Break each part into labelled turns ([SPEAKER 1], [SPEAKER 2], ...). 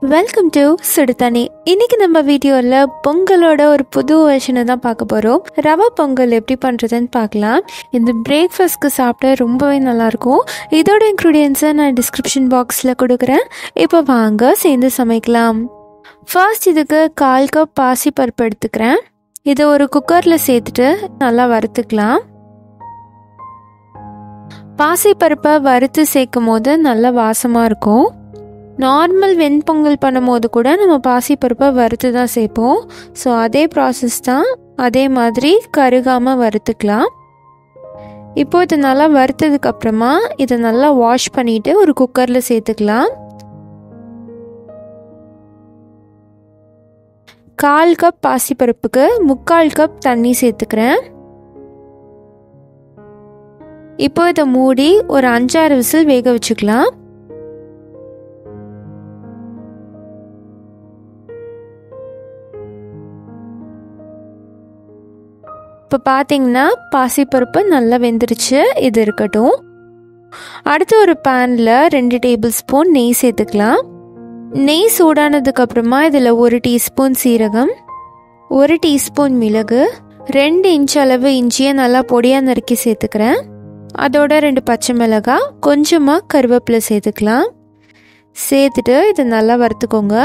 [SPEAKER 1] Welcome to சுடுதண்ணி. இன்னைக்கு நம்ம வீடியோவில் பொங்கலோட ஒரு புது வெர்ஷனை தான் பார்க்க போகிறோம். ரவா பொங்கல் எப்படி பண்ணுறதுன்னு பார்க்கலாம். இந்த பிரேக்ஃபாஸ்ட்க்கு சாப்பிட ரொம்பவே நல்லாயிருக்கும். இதோட இன்க்ரீடியன்ஸை நான் டிஸ்கிரிப்ஷன் பாக்ஸில் கொடுக்குறேன். இப்போ வாங்க சேர்ந்து சமைக்கலாம். ஃபர்ஸ்ட் இதுக்கு 1/4 கப் பாசிப்பருப்பு எடுத்துக்கிறேன். இதை ஒரு குக்கரில் சேர்த்துட்டு நல்லா வறுத்துக்கலாம். பாசிப்பருப்பை வறுத்து சேர்க்கும் போது நல்லா வாசமாக இருக்கும். நார்மல் வெண்பொங்கல் பண்ணும்போது கூட நம்ம பாசிப்பருப்பை வறுத்து தான் சேர்ப்போம். ஸோ அதே ப்ராசஸ் தான், அதே மாதிரி கருகாமல் வறுத்துக்கலாம். இப்போ இதை நல்லா வறுத்ததுக்கப்புறமா இதை நல்லா வாஷ் பண்ணிவிட்டு ஒரு குக்கரில் சேர்த்துக்கலாம். 1/4 கப் பாசிப்பருப்புக்கு 3/4 கப் தண்ணி சேர்த்துக்கிறேன். இப்போ இதை மூடி ஒரு 5-6 விசில் வேக வச்சுக்கலாம். இப்போ பார்த்தீங்கன்னா பாசிப்பருப்பு நல்லா வெந்துருச்சு. இது இருக்கட்டும். அடுத்து ஒரு பேனில் 2 டேபிள் ஸ்பூன் நெய் சேர்த்துக்கலாம். நெய் சூடானதுக்கப்புறமா இதில் 1 டீஸ்பூன் சீரகம், 1 டீஸ்பூன் மிளகு, 2 இன்ச் அளவு இஞ்சியை நல்லா பொடியாக நறுக்கி சேர்த்துக்கிறேன். அதோட 2 பச்சை மிளகாய், கொஞ்சமாக கருவேப்பிலை சேர்த்துக்கலாம். சேர்த்துட்டு இதை நல்லா வறுத்துக்கோங்க.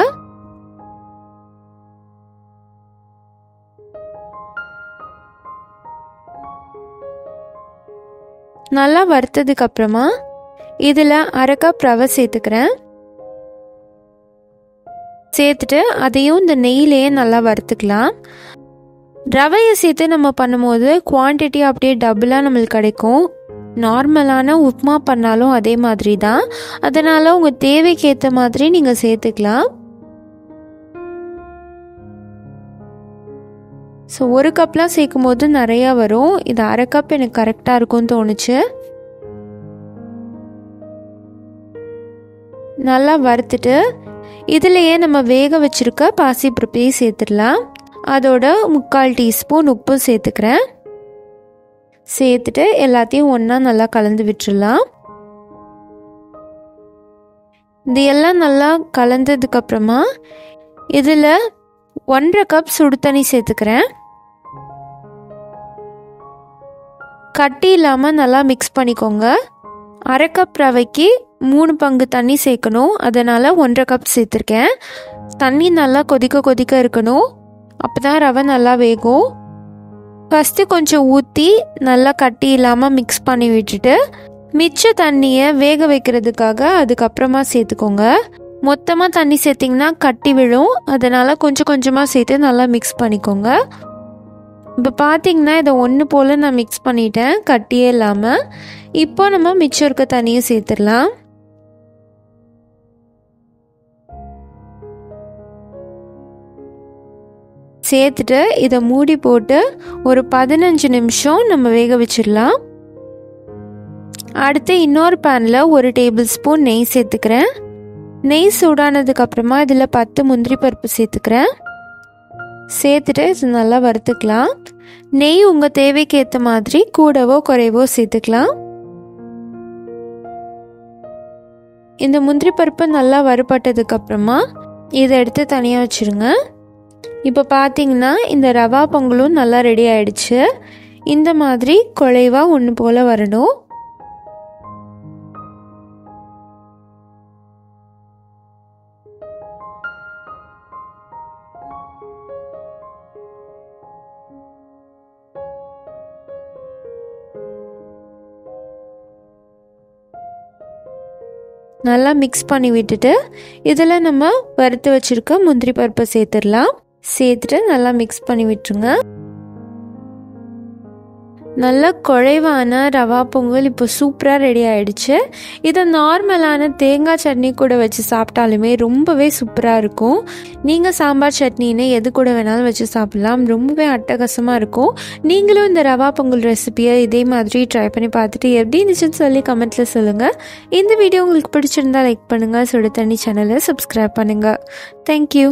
[SPEAKER 1] நல்லா வறுத்ததுக்கு அப்புறமா இதில் 1/2 கப் ரவை சேர்த்துக்கிறேன். சேர்த்துட்டு அதையும் இந்த நெய்யிலேயே நல்லா வறுத்துக்கலாம். ரவையை சேர்த்து நம்ம பண்ணும்போது குவான்டிட்டி அப்படியே டபுளாக நம்மளுக்கு கிடைக்கும். நார்மலான உப்புமா பண்ணாலும் அதே மாதிரி தான். அதனால் உங்கள் தேவைக்கு ஏற்ற மாதிரி நீங்கள் சேர்த்துக்கலாம். ஸோ 1 கப்லாம் சேர்க்கும் போது நிறையா வரும். இது 1/2 கப் எனக்கு கரெக்டாக இருக்கும்னு தோணுச்சு. நல்லா வறுத்துட்டு இதுலேயே நம்ம வேக வச்சுருக்க பாசிப்பருப்பையும் சேர்த்துடலாம். அதோட 3/4 டீஸ்பூன் உப்பு சேர்த்துக்கிறேன். சேர்த்துட்டு எல்லாத்தையும் ஒன்றா நல்லா கலந்து விட்டுடலாம். இது எல்லாம் நல்லா கலந்ததுக்கப்புறமா இதில் 1/2 கப் சுடு தண்ணி சேர்த்துக்கிறேன். கட்டி இல்லாமல் நல்லா மிக்ஸ் பண்ணிக்கோங்க. 1/2 கப் ரவைக்கு 3 பங்கு தண்ணி சேர்க்கணும். அதனால் 1/2 கப் சேர்த்துருக்கேன். தண்ணி நல்லா கொதிக்க இருக்கணும். அப்போ தான் ரவை நல்லா வேகும். ஃபஸ்ட்டு கொஞ்சம் ஊற்றி நல்லா கட்டி இல்லாமல் மிக்ஸ் பண்ணி விட்டுட்டு மிச்ச தண்ணியை வேக வைக்கிறதுக்காக அதுக்கப்புறமா சேர்த்துக்கோங்க. மொத்தமாக தண்ணி சேர்த்திங்கன்னா கட்டி விழும். அதனால் கொஞ்சம் கொஞ்சமாக சேர்த்து நல்லா மிக்ஸ் பண்ணிக்கோங்க. இப்போ பார்த்தீங்கன்னா இதை ஒன்று போல் நான் மிக்ஸ் பண்ணிட்டேன், கட்டியே இல்லாமல். இப்போ நம்ம மிச்சம் இருக்க தண்ணியும் சேர்த்துடலாம். சேர்த்துட்டு இதை மூடி போட்டு ஒரு 15 நிமிஷம் நம்ம வேக வச்சிடலாம். அடுத்து இன்னொரு பேனில் 1 டேபிள் ஸ்பூன் நெய் சேர்த்துக்கிறேன். நெய் சூடானதுக்கப்புறமா இதில் 10 முந்திரி பருப்பு சேர்த்துக்கிறேன். சேர்த்துட்டு இது நல்லா வறுத்துக்கலாம். நெய் உங்கள் தேவைக்கு ஏற்ற மாதிரி கூடவோ குறைவோ சேர்த்துக்கலாம். இந்த முந்திரி பருப்பு நல்லா வறுபட்டதுக்கப்புறமா இதை எடுத்து தனியாக வச்சுருங்க. இப்போ பார்த்தீங்கன்னா இந்த ரவா பொங்கலும் நல்லா ரெடி ஆயிடுச்சு. இந்த மாதிரி குழைவாக ஒன்று போல் வரணும். நல்லா மிக்ஸ் பண்ணி விட்டுட்டு இதில் நம்ம வறுத்து வச்சுருக்க முந்திரி பருப்பை சேர்த்துடலாம். சேர்த்துட்டு நல்லா மிக்ஸ் பண்ணி விட்டுருங்க. நல்ல குழைவான ரவா பொங்கல் இப்போ சூப்பராக ரெடி ஆகிடுச்சு. இதை நார்மலான தேங்காய் சட்னி கூட வச்சு சாப்பிட்டாலுமே ரொம்பவே சூப்பராக இருக்கும். நீங்கள் சாம்பார் சட்னின்னு எது கூட வேணாலும் வச்சு சாப்பிட்லாம். ரொம்பவே அட்டகாசமாக இருக்கும். நீங்களும் இந்த ரவா பொங்கல் ரெசிபியை இதே மாதிரி ட்ரை பண்ணி பார்த்துட்டு எப்படி இருந்துச்சுன்னு சொல்லி கமெண்ட்டில் சொல்லுங்கள். இந்த வீடியோ உங்களுக்கு பிடிச்சிருந்தா லைக் பண்ணுங்கள். சுடு தண்ணி சேனலை சப்ஸ்கிரைப் பண்ணுங்கள். தேங்க்யூ.